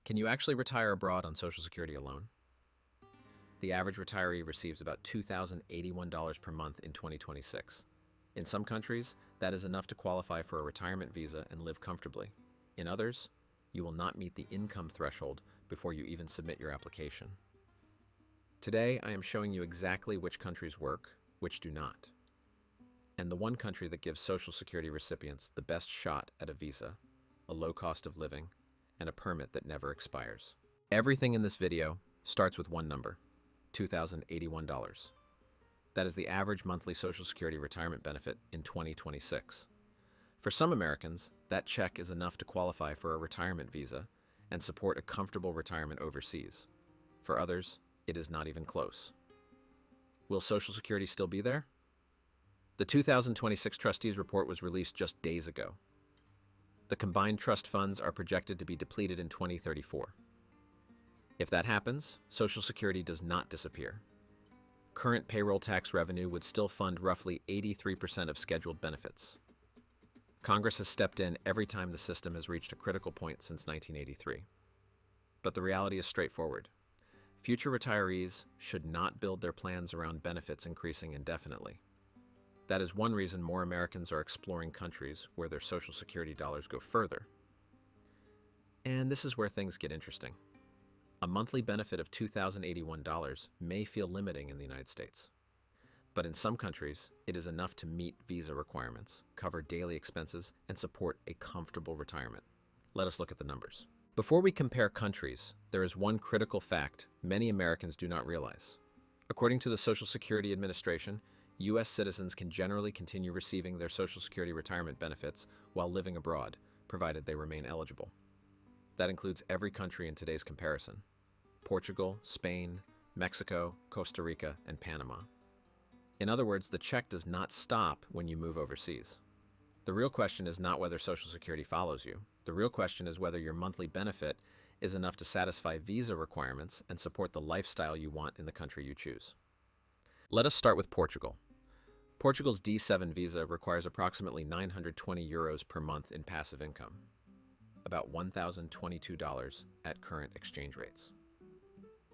Can you actually retire abroad on Social Security alone? The average retiree receives about $2,081 per month in 2026. In some countries, that is enough to qualify for a retirement visa and live comfortably. In others, you will not meet the income threshold before you even submit your application. Today, I am showing you exactly which countries work, which do not, and the one country that gives Social Security recipients the best shot at a visa, a low cost of living, and a permit that never expires. Everything in this video starts with one number, $2,081. That is the average monthly Social Security retirement benefit in 2026. For some Americans, that check is enough to qualify for a retirement visa and support a comfortable retirement overseas. For others, it is not even close. Will Social Security still be there? The 2026 Trustees Report was released just days ago. The combined trust funds are projected to be depleted in 2034. If that happens, Social Security does not disappear. Current payroll tax revenue would still fund roughly 83% of scheduled benefits. Congress has stepped in every time the system has reached a critical point since 1983. But the reality is straightforward. Future retirees should not build their plans around benefits increasing indefinitely. That is one reason more Americans are exploring countries where their Social Security dollars go further. And this is where things get interesting. A monthly benefit of $2,081 may feel limiting in the United States. But in some countries, it is enough to meet visa requirements, cover daily expenses, and support a comfortable retirement. Let us look at the numbers. Before we compare countries, there is one critical fact many Americans do not realize. According to the Social Security Administration, U.S. citizens can generally continue receiving their Social Security retirement benefits while living abroad, provided they remain eligible. That includes every country in today's comparison: Portugal, Spain, Mexico, Costa Rica, and Panama. In other words, the check does not stop when you move overseas. The real question is not whether Social Security follows you. The real question is whether your monthly benefit is enough to satisfy visa requirements and support the lifestyle you want in the country you choose. Let us start with Portugal. Portugal's D7 visa requires approximately €920 per month in passive income, about $1,022 at current exchange rates.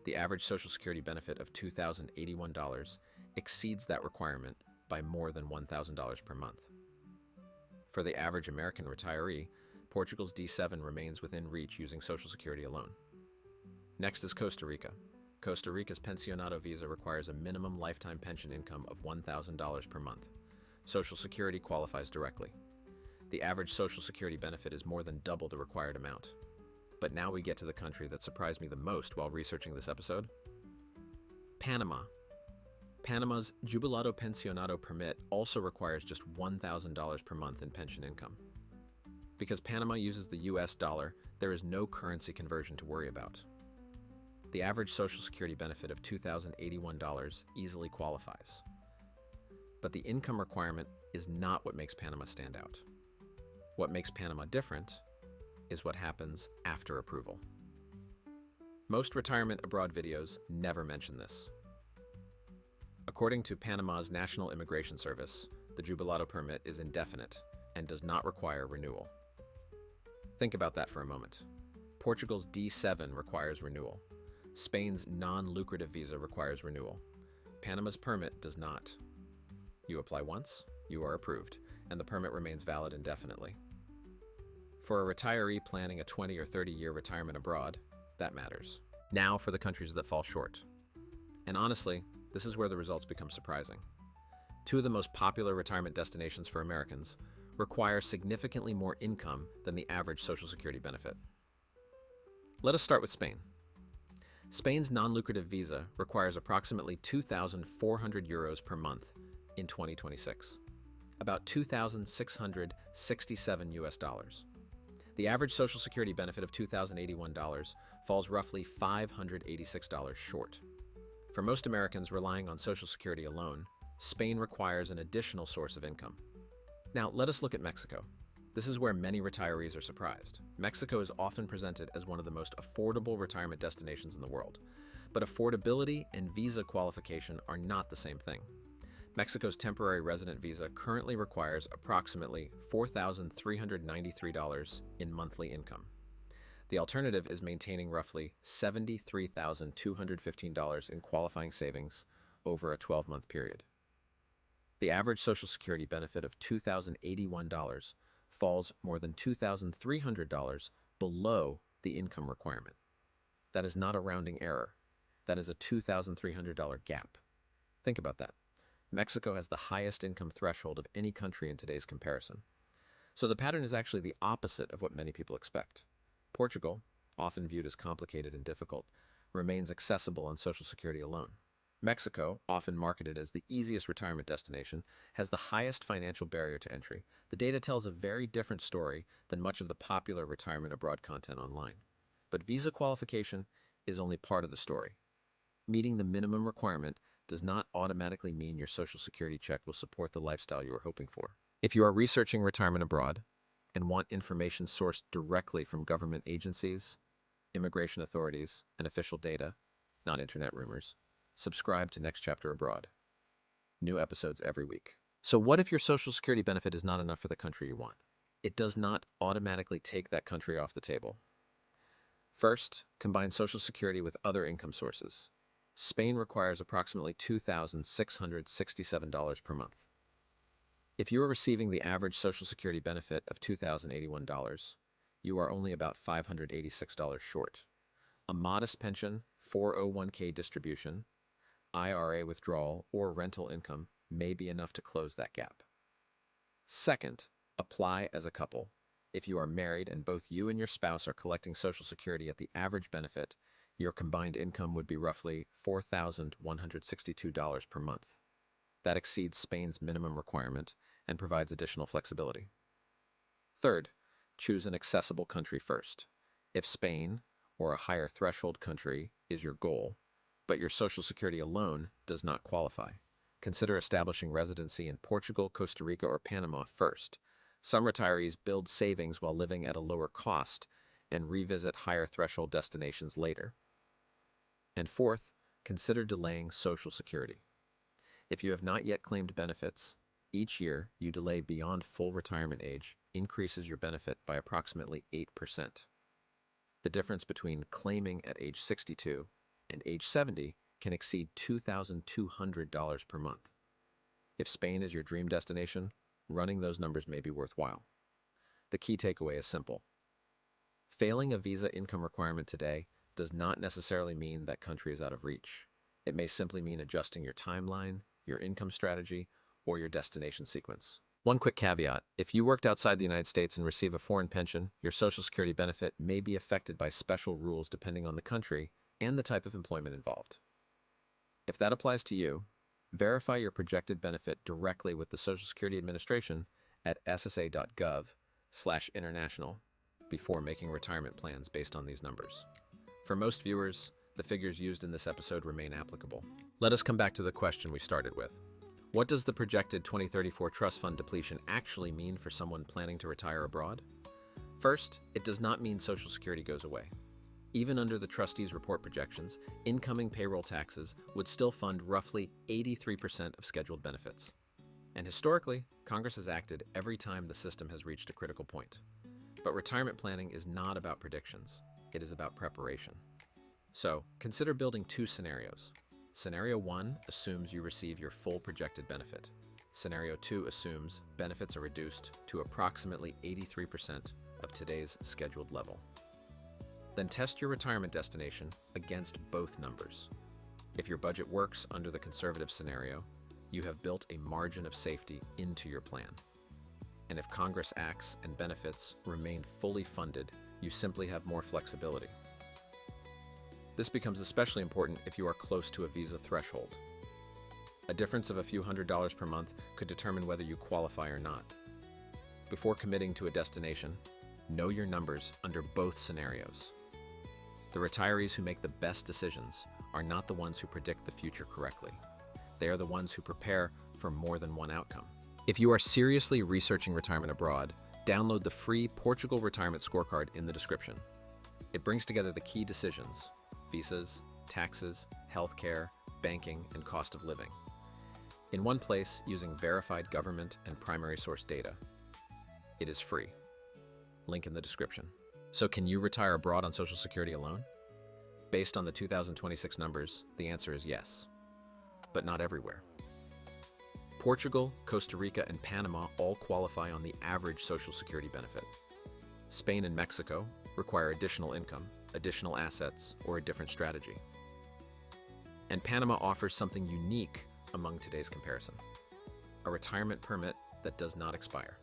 The average Social Security benefit of $2,081 exceeds that requirement by more than $1,000 per month. For the average American retiree, Portugal's D7 remains within reach using Social Security alone. Next is Costa Rica. Costa Rica's Pensionado visa requires a minimum lifetime pension income of $1,000 per month. Social Security qualifies directly. The average Social Security benefit is more than double the required amount. But now we get to the country that surprised me the most while researching this episode: Panama. Panama's Jubilado Pensionado permit also requires just $1,000 per month in pension income. Because Panama uses the US dollar, there is no currency conversion to worry about. The average Social Security benefit of $2,081 easily qualifies. But the income requirement is not what makes Panama stand out. What makes Panama different is what happens after approval. Most retirement abroad videos never mention this. According to Panama's National Immigration Service, the Jubilado permit is indefinite and does not require renewal. Think about that for a moment. Portugal's D7 requires renewal. Spain's non-lucrative visa requires renewal. Panama's permit does not. You apply once, you are approved, and the permit remains valid indefinitely. For a retiree planning a 20 or 30-year retirement abroad, that matters. Now for the countries that fall short. And honestly, this is where the results become surprising. Two of the most popular retirement destinations for Americans require significantly more income than the average Social Security benefit. Let us start with Spain. Spain's non-lucrative visa requires approximately €2,400 per month in 2026, about $2,667. The average Social Security benefit of $2,081 falls roughly $586 short. For most Americans relying on Social Security alone, Spain requires an additional source of income. Now, let us look at Mexico. This is where many retirees are surprised. Mexico is often presented as one of the most affordable retirement destinations in the world. But affordability and visa qualification are not the same thing. Mexico's temporary resident visa currently requires approximately $4,393 in monthly income. The alternative is maintaining roughly $73,215 in qualifying savings over a 12-month period. The average Social Security benefit of $2,081 falls more than $2,300 below the income requirement. That is not a rounding error. That is a $2,300 gap. Think about that. Mexico has the highest income threshold of any country in today's comparison. So the pattern is actually the opposite of what many people expect. Portugal, often viewed as complicated and difficult, remains accessible on Social Security alone. Mexico, often marketed as the easiest retirement destination, has the highest financial barrier to entry. The data tells a very different story than much of the popular retirement abroad content online. But visa qualification is only part of the story. Meeting the minimum requirement does not automatically mean your Social Security check will support the lifestyle you are hoping for. If you are researching retirement abroad and want information sourced directly from government agencies, immigration authorities, and official data, not internet rumors, subscribe to Next Chapter Abroad. New episodes every week. So what if your Social Security benefit is not enough for the country you want? It does not automatically take that country off the table. First, combine Social Security with other income sources. Spain requires approximately $2,667 per month. If you are receiving the average Social Security benefit of $2,081, you are only about $586 short. A modest pension, 401k distribution, IRA withdrawal, or rental income may be enough to close that gap. Second, apply as a couple. If you are married and both you and your spouse are collecting Social Security at the average benefit, your combined income would be roughly $4,162 per month. That exceeds Spain's minimum requirement and provides additional flexibility. Third, choose an accessible country first. If Spain, or a higher threshold country, is your goal, but your Social Security alone does not qualify, consider establishing residency in Portugal, Costa Rica, or Panama first. Some retirees build savings while living at a lower cost and revisit higher threshold destinations later. And fourth, consider delaying Social Security. If you have not yet claimed benefits, each year you delay beyond full retirement age increases your benefit by approximately 8%. The difference between claiming at age 62 and age 70 can exceed $2,200 per month. If Spain is your dream destination, running those numbers may be worthwhile. The key takeaway is simple. Failing a visa income requirement today does not necessarily mean that country is out of reach. It may simply mean adjusting your timeline, your income strategy, or your destination sequence. One quick caveat: if you worked outside the United States and receive a foreign pension, your Social Security benefit may be affected by special rules depending on the country and the type of employment involved. If that applies to you, verify your projected benefit directly with the Social Security Administration at ssa.gov/international before making retirement plans based on these numbers. For most viewers, the figures used in this episode remain applicable. Let us come back to the question we started with. What does the projected 2034 trust fund depletion actually mean for someone planning to retire abroad? First, it does not mean Social Security goes away. Even under the trustees' report projections, incoming payroll taxes would still fund roughly 83% of scheduled benefits. And historically, Congress has acted every time the system has reached a critical point. But retirement planning is not about predictions. It is about preparation. So, consider building two scenarios. Scenario 1 assumes you receive your full projected benefit. Scenario 2 assumes benefits are reduced to approximately 83% of today's scheduled level. Then test your retirement destination against both numbers. If your budget works under the conservative scenario, you have built a margin of safety into your plan. And if Congress acts and benefits remain fully funded, you simply have more flexibility. This becomes especially important if you are close to a visa threshold. A difference of a few $100s per month could determine whether you qualify or not. Before committing to a destination, know your numbers under both scenarios. The retirees who make the best decisions are not the ones who predict the future correctly. They are the ones who prepare for more than one outcome. If you are seriously researching retirement abroad, download the free Portugal Retirement Scorecard in the description. It brings together the key decisions: visas, taxes, healthcare, banking, and cost of living, in one place using verified government and primary source data. It is free. Link in the description. So can you retire abroad on Social Security alone? Based on the 2026 numbers, the answer is yes, but not everywhere. Portugal, Costa Rica, and Panama all qualify on the average Social Security benefit. Spain and Mexico require additional income, additional assets, or a different strategy. And Panama offers something unique among today's comparison: a retirement permit that does not expire.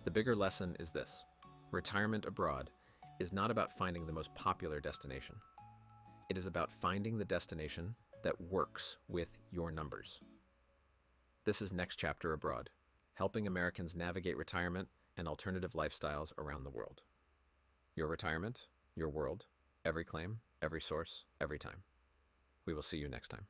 The bigger lesson is this: retirement abroad is not about finding the most popular destination. It is about finding the destination that works with your numbers. This is Next Chapter Abroad, helping Americans navigate retirement and alternative lifestyles around the world. Your retirement, your world, every claim, every source, every time. We will see you next time.